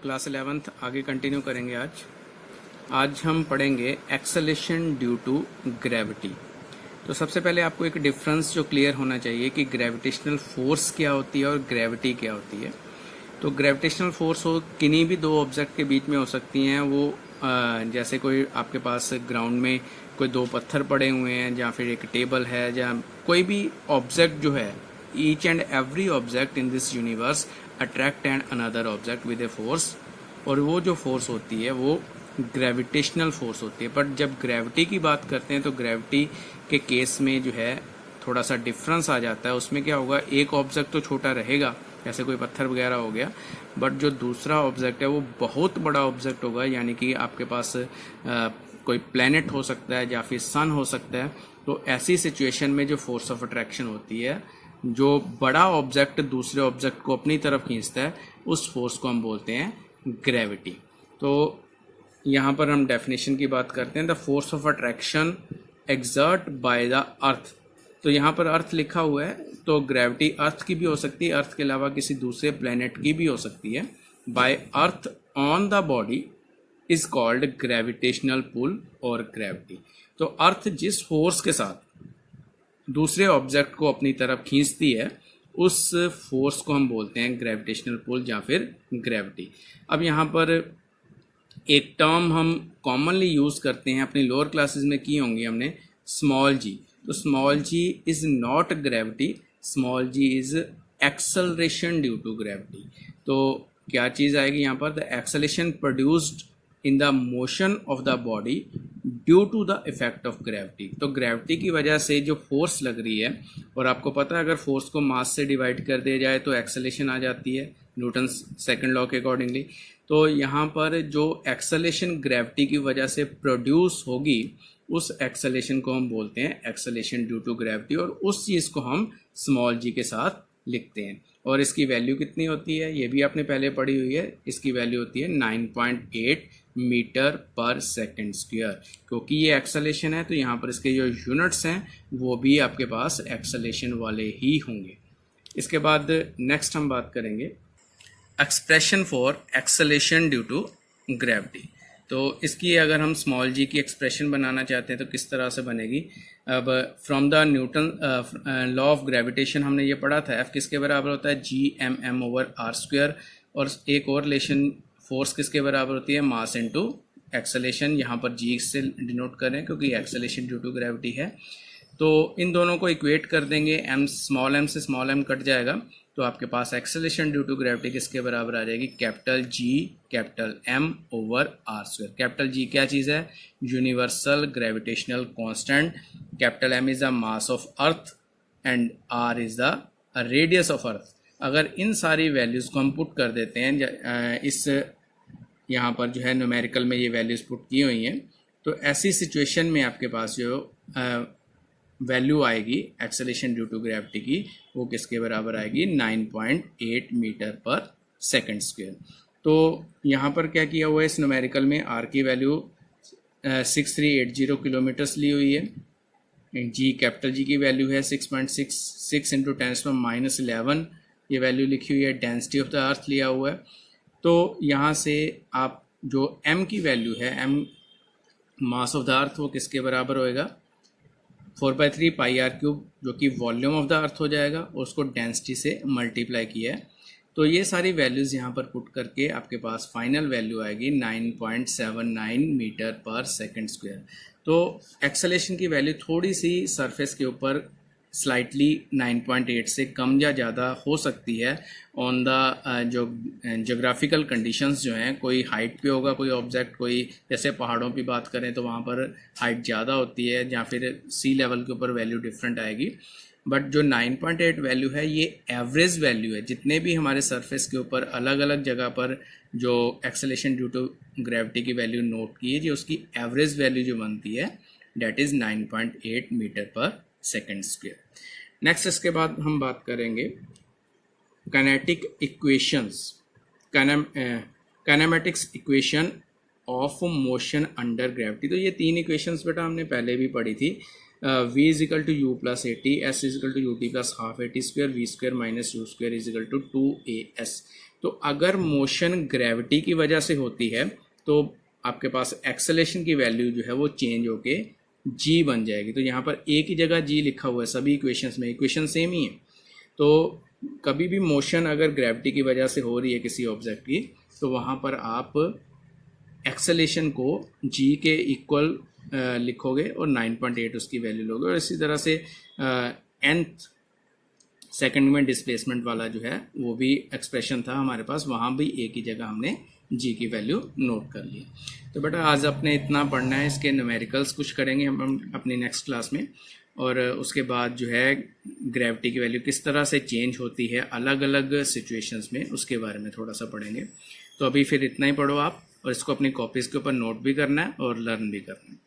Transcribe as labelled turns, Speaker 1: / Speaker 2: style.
Speaker 1: Class 11th आगे continue करेंगे। आज हम पढ़ेंगे एक्सेलेरेशन ड्यू टू ग्रेविटी। तो सबसे पहले आपको एक डिफरेंस जो क्लियर होना चाहिए कि ग्रेविटेशनल फोर्स क्या होती है और ग्रेविटी क्या होती है। तो ग्रेविटेशनल फोर्स हो किन्हीं भी दो ऑब्जेक्ट के बीच में हो सकती हैं। वो जैसे कोई आपके पास ग्राउंड में कोई दो पत्थर पड़े हुए हैं या फिर एक टेबल है या कोई भी ऑब्जेक्ट जो है, each and every object in this universe attract and another object with a force, और वो जो फोर्स होती है वो ग्रेविटेशनल फोर्स होती है। बट जब ग्रेविटी की बात करते हैं तो ग्रेविटी के केस में जो है थोड़ा सा डिफरेंस आ जाता है। उसमें क्या होगा, एक ऑब्जेक्ट तो छोटा रहेगा जैसे कोई पत्थर वगैरह हो गया, बट जो दूसरा ऑब्जेक्ट है वो बहुत बड़ा ऑब्जेक्ट होगा, यानी कि आपके पास कोई प्लेनेट हो सकता है या फिर सन हो सकता है। तो ऐसी सिचुएशन में जो फोर्स ऑफ अट्रैक्शन होती है, जो बड़ा ऑब्जेक्ट दूसरे ऑब्जेक्ट को अपनी तरफ खींचता है, उस फोर्स को हम बोलते हैं ग्रेविटी। तो यहाँ पर हम डेफिनेशन की बात करते हैं, the force of attraction exert by the earth. तो यहाँ पर अर्थ लिखा हुआ है, तो ग्रेविटी अर्थ की भी हो सकती है, अर्थ के अलावा किसी दूसरे प्लेनेट की भी हो सकती है। By earth on the body is called gravitational pull or gravity. तो अर्थ जिस फोर्स के साथ दूसरे ऑब्जेक्ट को अपनी तरफ खींचती है, उस फोर्स को हम बोलते हैं ग्रेविटेशनल पुल या फिर ग्रेविटी। अब यहाँ पर एक टर्म हम कॉमनली यूज करते हैं, अपनी लोअर क्लासेस में की होंगी हमने, स्मॉल जी। तो small g is not gravity, small g is acceleration due to gravity. तो क्या चीज आएगी यहाँ पर, the acceleration produced in the motion of the body due to the effect of gravity. तो ग्रेविटी की वजह से जो फोर्स लग रही है, और आपको पता है अगर फोर्स को मास से डिवाइड कर दिया जाए तो एक्सेलरेशन आ जाती है न्यूटन सेकंड लॉ के अकॉर्डिंगली। तो यहाँ पर जो एक्सेलरेशन ग्रेविटी की वजह से प्रोड्यूस होगी, उस एक्सेलरेशन को हम बोलते हैं एक्सेलरेशन ड्यू टू ग्रेविटी, और उस चीज़ को हम स्मॉल जी के साथ लिखते हैं। और इसकी वैल्यू कितनी होती है, ये भी आपने पहले पढ़ी हुई है। इसकी वैल्यू होती है 9.8 मीटर पर सेकेंड स्क्वायर। क्योंकि ये एक्सेलरेशन है तो यहाँ पर इसके जो यूनिट्स हैं वो भी आपके पास एक्सेलरेशन वाले ही होंगे। इसके बाद नेक्स्ट हम बात करेंगे expression for acceleration due to gravity. तो इसकी अगर हम स्मॉल जी की एक्सप्रेशन बनाना चाहते हैं तो किस तरह से बनेगी। अब from the Newton law of gravitation हमने ये पढ़ा था, एफ किसके बराबर होता है, G ओवर आर स्क्वायर। और एक और रिलेशन फोर्स किसके बराबर होती है, मास इनटू एक्सेलरेशन। यहाँ पर जी से डिनोट करें क्योंकि एक्सेलरेशन ड्यू टू ग्रेविटी है। तो इन दोनों को इक्वेट कर देंगे, एम स्मॉल एम से स्मॉल एम कट जाएगा, तो आपके पास एक्सेलरेशन ड्यू टू ग्रेविटी किसके बराबर आ जाएगी, capital G capital M over R square. Capital G क्या चीज़ है, universal gravitational constant. Capital M is the mass of earth and R is the radius of earth. अगर इन सारी वैल्यूज़ को हम पुट कर देते हैं, इस यहाँ पर जो है न्यूमेरिकल में ये वैल्यूज़ पुट की हुई हैं, तो ऐसी सिचुएशन में आपके पास जो वैल्यू आएगी एक्सेलरेशन ड्यू टू ग्रेविटी की, वो किसके बराबर आएगी, 9.8 मीटर पर सेकंड स्क्वायर। तो यहाँ पर क्या किया हुआ है, इस न्यूमेरिकल में आर की वैल्यू 6380 किलोमीटर्स ली हुई है। जी कैपिटल जी की वैल्यू है 6.66 इंटू 10⁻11 ये वैल्यू लिखी हुई है। डेंसिटी ऑफ द अर्थ लिया हुआ है। तो यहाँ से आप जो एम की वैल्यू है, M mass of the earth, वो किसके बराबर होएगा, 4/3 पाई आर क्यूब, जो कि वॉल्यूम ऑफ द अर्थ हो जाएगा, और उसको डेंसिटी से मल्टीप्लाई किया है। तो ये सारी वैल्यूज़ यहाँ पर पुट करके आपके पास फाइनल वैल्यू आएगी 9.79 मीटर पर सेकंड स्क्वायर। तो एक्सेलरेशन की वैल्यू थोड़ी सी सरफेस के ऊपर स्लाइटली 9.8 से कम या ज़्यादा हो सकती है ऑन द जो जोग्राफिकल कंडीशंस जो हैं। कोई हाइट पे होगा कोई ऑब्जेक्ट, कोई जैसे पहाड़ों की बात करें तो वहाँ पर हाइट ज़्यादा होती है, या फिर सी लेवल के ऊपर वैल्यू डिफरेंट आएगी। बट जो 9.8 वैल्यू है ये एवरेज वैल्यू है। जितने भी हमारे सरफेस के ऊपर अलग अलग जगह पर जो एक्सेलरेशन ड्यू टू ग्रेविटी की वैल्यू नोट की है, जो उसकी एवरेज वैल्यू जो बनती है, डेट इज़ 9.8 मीटर पर सेकंड स्क्वायर। नेक्स्ट इसके बाद हम बात करेंगे kinetic equations, kinematics equation of motion under gravity. तो ये तीन इक्वेशंस बेटा हमने पहले भी पढ़ी थी। v is equal to u plus a t, s is equal to u t plus half a t square, v square minus u square is equal to 2as। तो अगर मोशन ग्रेविटी की वजह से होती है तो आपके पास एक्सेलेरेशन की वैल्यू जो है वो चेंज होके जी बन जाएगी। तो यहाँ पर एक ही जगह जी लिखा हुआ है सभी इक्वेशंस में, इक्वेशन सेम ही है। तो कभी भी मोशन अगर ग्रेविटी की वजह से हो रही है किसी ऑब्जेक्ट की, तो वहाँ पर आप एक्सेलेरेशन को जी के इक्वल लिखोगे और 9.8 उसकी वैल्यू लोगे। और इसी तरह से nth सेकंड में डिस्प्लेसमेंट वाला जो है वो भी एक्सप्रेशन था हमारे पास, वहाँ भी एक ही जगह हमने जी की वैल्यू नोट कर ली। तो बेटा आज अपने इतना पढ़ना है, इसके न्यूमेरिकल्स कुछ करेंगे हम अपनी नेक्स्ट क्लास में, और उसके बाद जो है ग्रेविटी की वैल्यू किस तरह से चेंज होती है अलग अलग सिचुएशंस में, उसके बारे में थोड़ा सा पढ़ेंगे। तो अभी फिर इतना ही पढ़ो आप, और इसको अपनी कॉपीज़ के ऊपर नोट भी करना है और लर्न भी करना है।